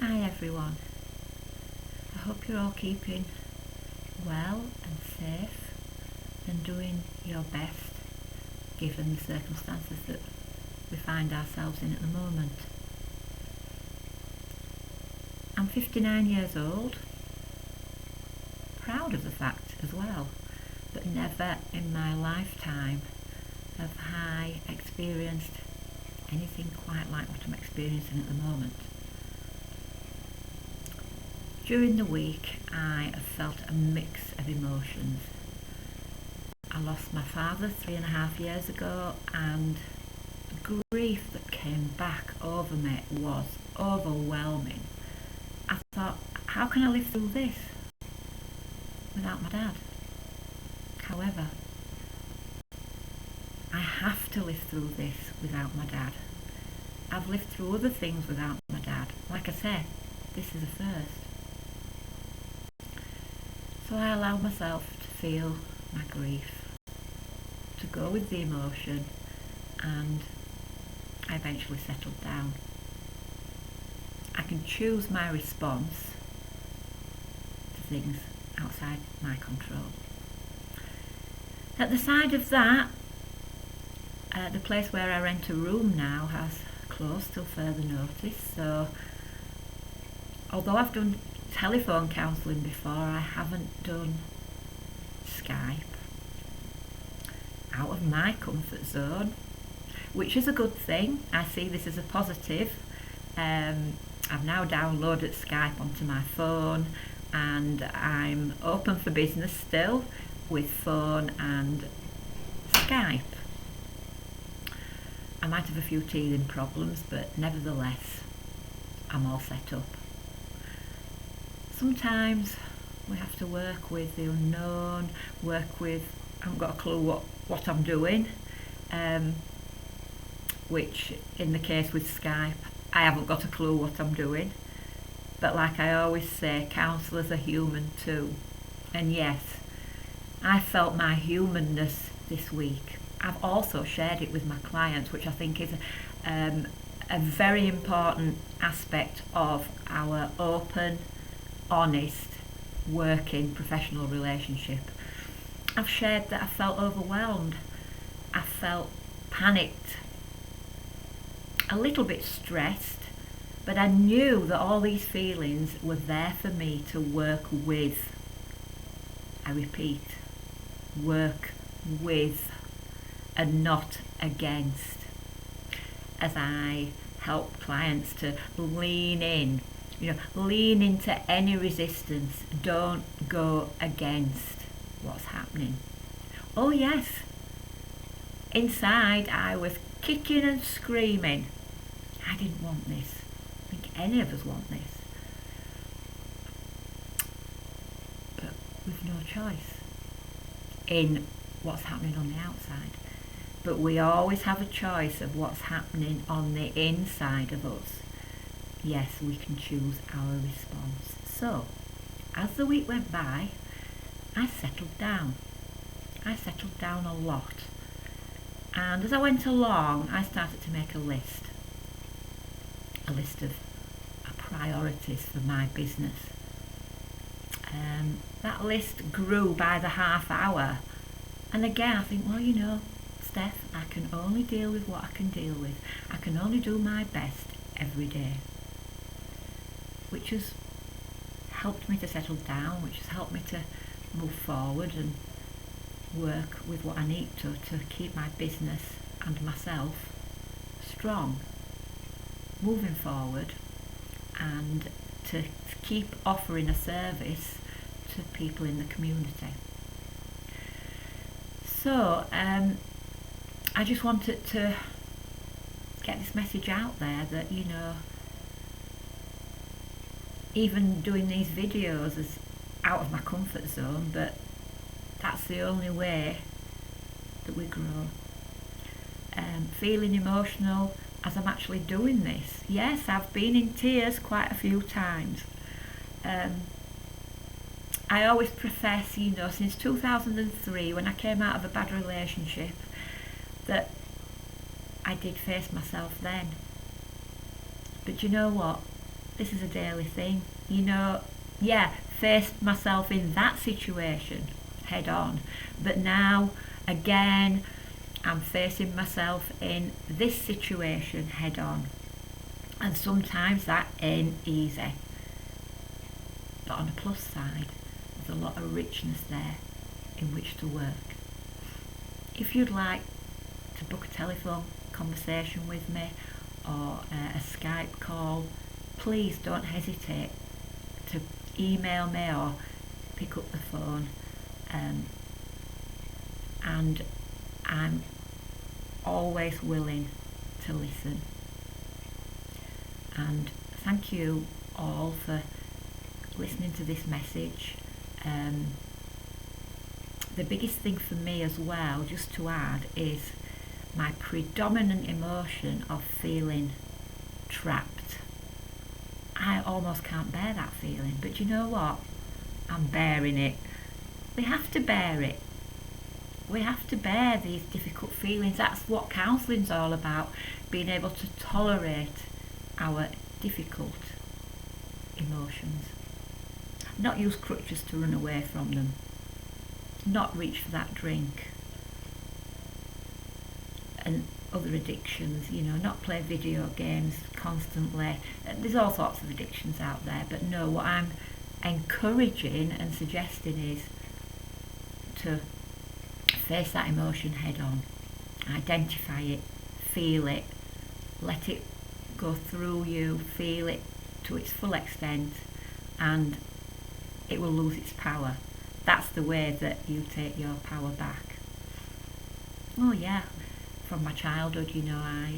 Hi everyone, I hope you're all keeping well and safe and doing your best given the circumstances that we find ourselves in at the moment. I'm 59 years old, proud of the fact as well, but never in my lifetime have I experienced anything quite like what I'm experiencing at the moment. During the week I have felt a mix of emotions. I lost my father 3.5 years ago, and the grief that came back over me was overwhelming. I thought, how can I live through this without my dad? However, I have to live through this without my dad. I've lived through other things without my dad. Like I said, this is a first. So I allow myself to feel my grief, to go with the emotion, and I eventually settled down. I can choose my response to things outside my control. At the side of that, the place where I rent a room now has closed till further notice, so although I've done telephone counselling before, I haven't done Skype. Out of my comfort zone, which is a good thing. I see this as a positive. I've now downloaded Skype onto my phone, and I'm open for business still with phone and Skype. I might have a few teething problems, but nevertheless I'm all set up. Sometimes we have to work with the unknown, I haven't got a clue what I'm doing, which in the case with Skype, I haven't got a clue what I'm doing. But like I always say, counsellors are human too. And yes, I felt my humanness this week. I've also shared it with my clients, which I think is a very important aspect of our open, honest, working professional relationship. I've shared that I felt overwhelmed, I felt panicked, a little bit stressed, but I knew that all these feelings were there for me to work with. I repeat, work with and not against, as I help clients to lean in. Lean into any resistance. Don't go against what's happening. Oh yes, inside I was kicking and screaming. I didn't want this. I think any of us want this. But we've no choice in what's happening on the outside. But we always have a choice of what's happening on the inside of us. Yes, we can choose our response. So, as the week went by, I settled down. I settled down a lot. And as I went along, I started to make a list of priorities for my business. That list grew by the half hour. And again, I think, well, Steph, I can only deal with what I can deal with. I can only do my best every day. Which has helped me to settle down, which has helped me to move forward and work with what I need to keep my business and myself strong, moving forward, and to keep offering a service to people in the community. So I just wanted to get this message out there that, even doing these videos is out of my comfort zone, but that's the only way that we grow. Feeling emotional as I'm actually doing this. Yes, I've been in tears quite a few times. I always profess, since 2003, when I came out of a bad relationship, that I did face myself then. But you know what? This is a daily thing. You know, yeah, faced myself in that situation head on, but now again I'm facing myself in this situation head on, and sometimes that ain't easy, but on a plus side there's a lot of richness there in which to work. If you'd like to book a telephone conversation with me or a Skype call, please don't hesitate to email me or pick up the phone, and I'm always willing to listen. And thank you all for listening to this message. The biggest thing for me as well, just to add, is my predominant emotion of feeling trapped. I almost can't bear that feeling, but you know what? I'm bearing it. We have to bear it. We have to bear these difficult feelings. That's what counselling's all about, being able to tolerate our difficult emotions. Not use crutches to run away from them. Not reach for that drink and other addictions, you know, not play video games constantly. There's all sorts of addictions out there, but no, what I'm encouraging and suggesting is to face that emotion head on, identify it, feel it, let it go through you, feel it to its full extent, and it will lose its power. That's the way that you take your power back. Oh yeah, from my childhood, you know, I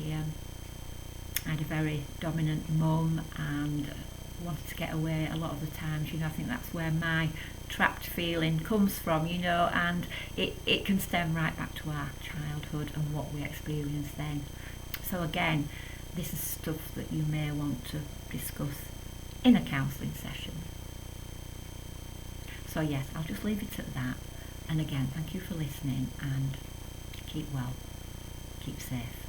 had a very dominant mum and wanted to get away a lot of the times. You know, I think that's where my trapped feeling comes from, you know, and it can stem right back to our childhood and what we experienced then. So again, this is stuff that you may want to discuss in a counselling session. So yes, I'll just leave it at that. And again, thank you for listening, and keep well, keep safe.